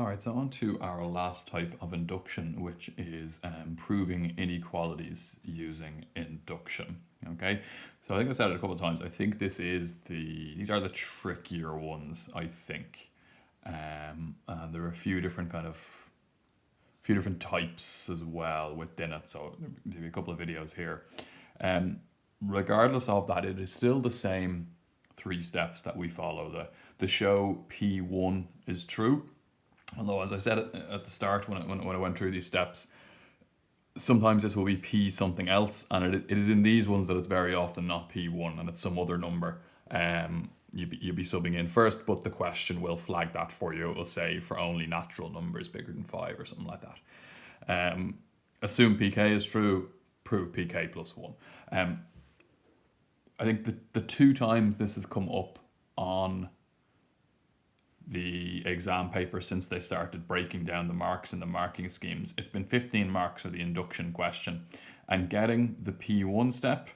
All right, so on to our last type of induction, which is proving inequalities using induction. Okay, so I think I've said it a couple of times. I think these are the trickier ones, I think. And there are a few different types as well within it. So there'll be a couple of videos here. Regardless of that, it is still the same three steps that we follow. The show P1 is true. Although, as I said at the start when I went through these steps, sometimes this will be P something else, and it is in these ones that it's very often not P1 and it's some other number. You'll be subbing in first, but the question will flag that for you. It will say for only natural numbers bigger than 5 or something like that. Assume PK is true, prove PK plus 1. I think the two times this has come up on the exam paper since they started breaking down the marks in the marking schemes, it's been 15 marks for the induction question, and getting the P1 step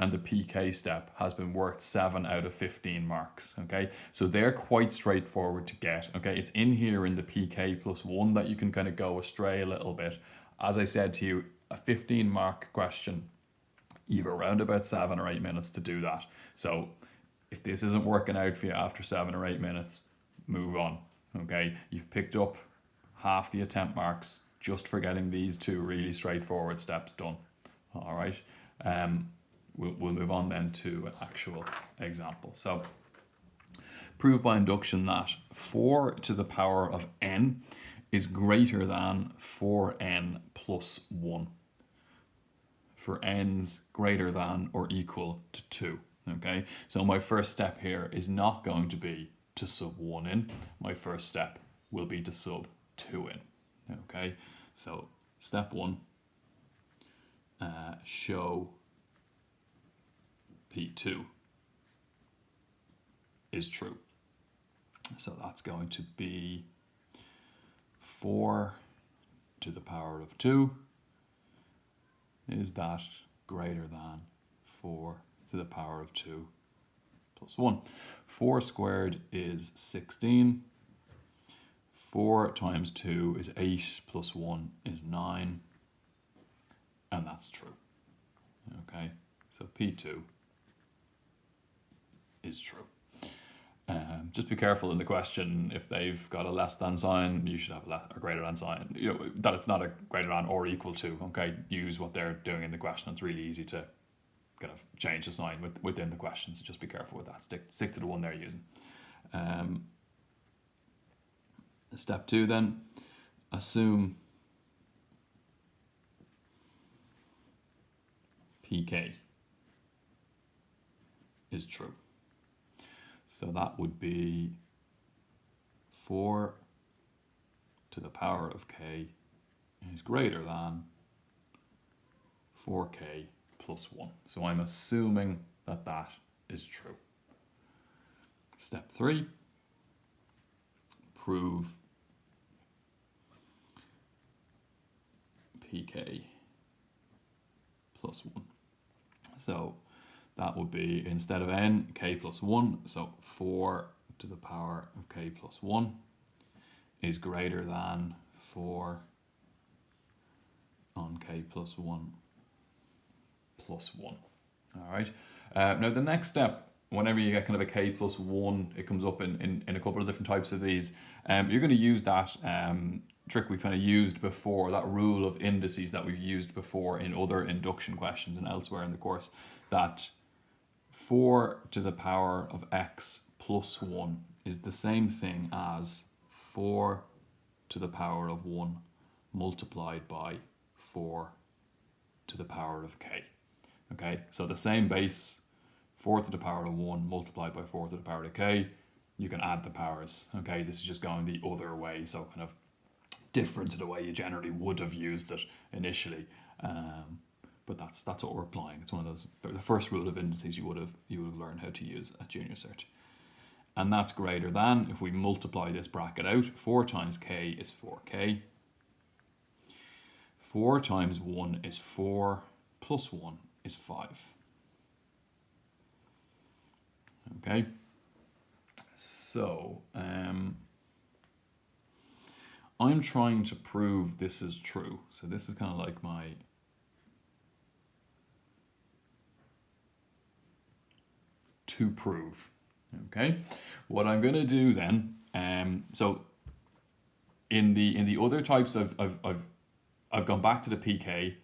and the PK step has been worth 7 out of 15 marks. Okay, so they're quite straightforward to get. Okay, it's in here in the PK plus 1 that you can kind of go astray a little bit. As I said to you, a 15 mark question, you've around about 7 or 8 minutes to do that. So if this isn't working out for you after 7 or 8 minutes, move on. Okay, you've picked up half the attempt marks just for getting these two really straightforward steps done. All right, we'll move on then to an actual example. So prove by induction that 4 to the power of n is greater than 4n plus 1 for n's greater than or equal to 2. Okay, so my first step here is not going to be to sub 1 in. My first step will be to sub 2 in. Okay, so step 1, show P2 is true. So that's going to be 4 to the power of 2. Is that greater than 4 to the power of 2 plus 1? 4 squared is 16. 4 times 2 is 8 plus 1 is 9. And that's true. Okay, so P2 is true. Just be careful in the question, if they've got a less than sign, you should have a greater than sign. You know, that it's not a greater than or equal to. Okay, use what they're doing in the question. It's really easy to kind of change the sign within the question, so just be careful with that. Stick to the one they're using. Step 2 then, assume PK is true. So that would be 4 to the power of k is greater than 4k plus 1. So I'm assuming that that is true. Step 3, prove PK plus 1. So that would be, instead of n, k plus 1, so 4 to the power of k plus 1 is greater than 4 on k plus 1 plus 1. All right. Now the next step, whenever you get kind of a k plus 1, it comes up in a couple of different types of these. You're going to use that trick we've kind of used before, that rule of indices that we've used before in other induction questions and elsewhere in the course, that 4 to the power of x plus 1 is the same thing as 4 to the power of 1 multiplied by 4 to the power of k. Okay, so the same base, 4 to the power of 1 multiplied by 4 to the power of k, you can add the powers. Okay, this is just going the other way, so kind of different to the way you generally would have used it initially. But that's what we're applying. It's one of those, the first rule of indices you would have learned how to use at Junior Cert. And that's greater than, if we multiply this bracket out, 4 times k is 4k. 4 times 1 is 4, plus 1 is 5. Okay, so I'm trying to prove this is true. So this is kind of like my to prove. Okay, what I'm going to do then, so in the other types, I've gone back to the pk,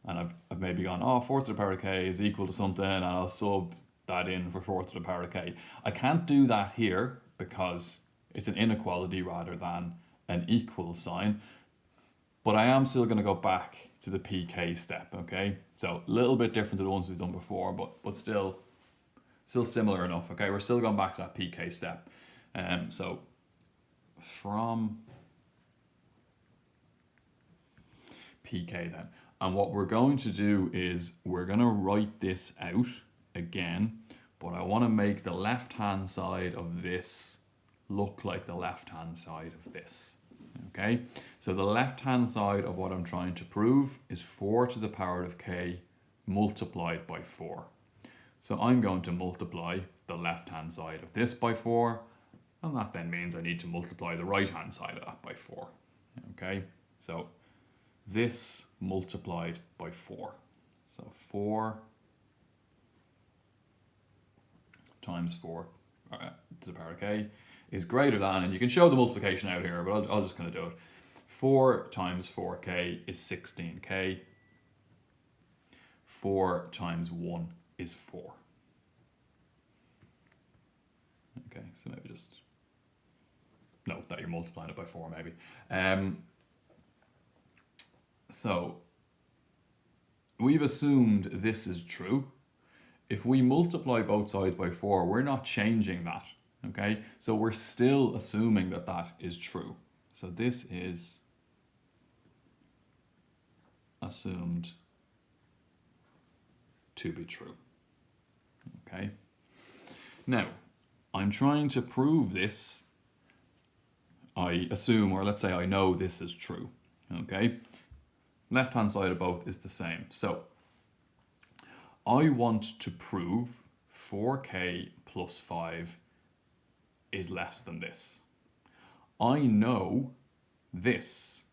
and I've maybe gone, oh, 4 to the power of k is equal to something, and I'll sub that in for 4 to the power of k. I can't do that here because it's an inequality rather than an equal sign, but I am still going to go back to the pk step. Okay, so a little bit different to the ones we've done before, but still similar enough. Okay, we're still going back to that pk step. So from pk then, and what we're going to do is we're going to write this out again, but I want to make the left hand side of this look like the left hand side of this. Okay, so the left hand side of what I'm trying to prove is 4 to the power of k multiplied by 4. So I'm going to multiply the left hand side of this by 4, and that then means I need to multiply the right hand side of that by 4. Okay, so this multiplied by 4. So 4 times 4 to the power of k is greater than, and you can show the multiplication out here, but I'll just kind of do it. 4 times 4k is 16k. 4 times 1 is 4. Okay, so maybe just note that you're multiplying it by 4 maybe. So we've assumed this is true. If we multiply both sides by 4, we're not changing that. Okay, so we're still assuming that that is true. So this is assumed to be true. Okay, now I'm trying to prove this. I assume, or let's say I know this is true. Okay, left hand side of both is the same. So I want to prove 4k plus 5 is less than this. I know this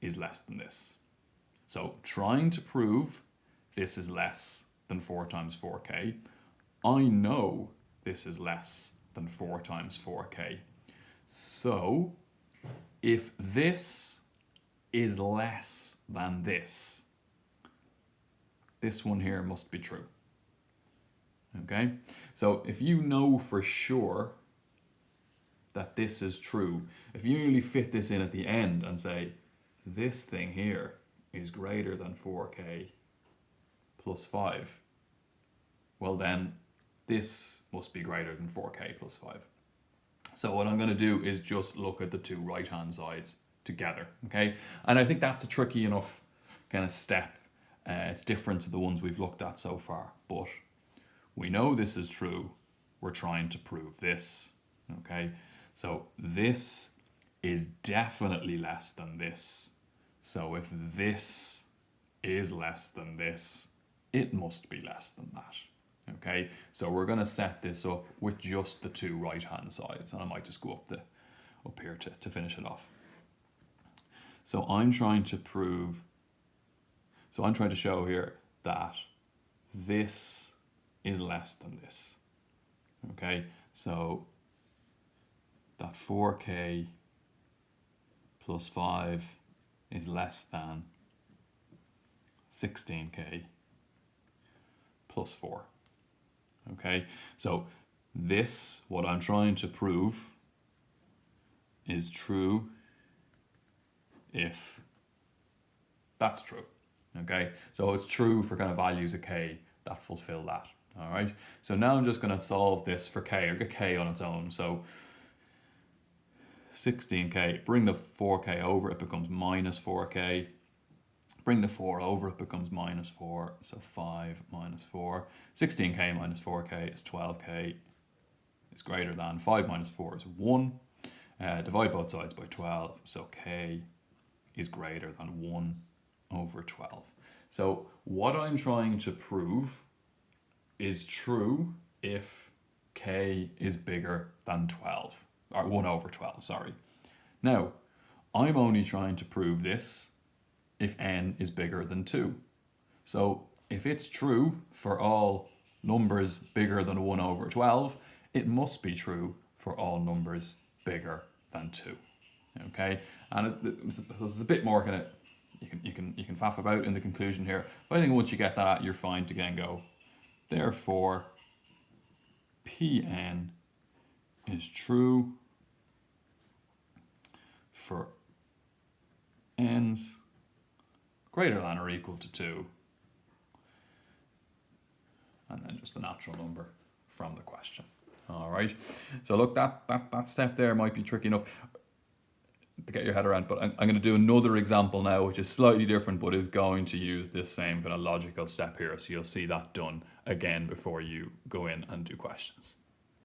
is less than this. So trying to prove this is less than 4 times 4k, I know this is less than 4 times 4k. So if this is less than this one here must be true. Okay, so if you know for sure that this is true, if you really fit this in at the end and say this thing here is greater than 4k plus 5, well then this must be greater than 4k plus 5. So what I'm going to do is just look at the two right hand sides together. Okay, and I think that's a tricky enough kind of step. It's different to the ones we've looked at so far, but we know this is true. We're trying to prove this. Okay, so this is definitely less than this. So if this is less than this, it must be less than that. Okay, so we're going to set this up with just the two right hand sides, and I might just go up here to finish it off. So I'm trying to show here that this is less than this. Okay, so that 4k plus 5 is less than 16k plus 4. Okay, so this, what I'm trying to prove, is true if that's true. Okay, so it's true for kind of values of k that fulfill that. All right, so now I'm just going to solve this for k, or get k on its own. So 16k, bring the 4k over, it becomes minus 4k. Bring the 4 over, it becomes minus 4, so 5 minus 4. 16k minus 4k is 12k, is greater than 5 minus 4 is 1. Divide both sides by 12, so k is greater than 1 over 12. So what I'm trying to prove is true if k is bigger than 12, or 1 over 12, sorry. Now, I'm only trying to prove this if n is bigger than 2. So if it's true for all numbers bigger than 1 over 12, it must be true for all numbers bigger than 2. Okay, and it's a bit more kind of, you can faff about in the conclusion here, but I think once you get that, you're fine to again go, therefore Pn is true for n's greater than or equal to 2, and then just the natural number from the question. All right, so look, that step there might be tricky enough to get your head around, but I'm going to do another example now, which is slightly different, but is going to use this same kind of logical step here, so you'll see that done again before you go in and do questions.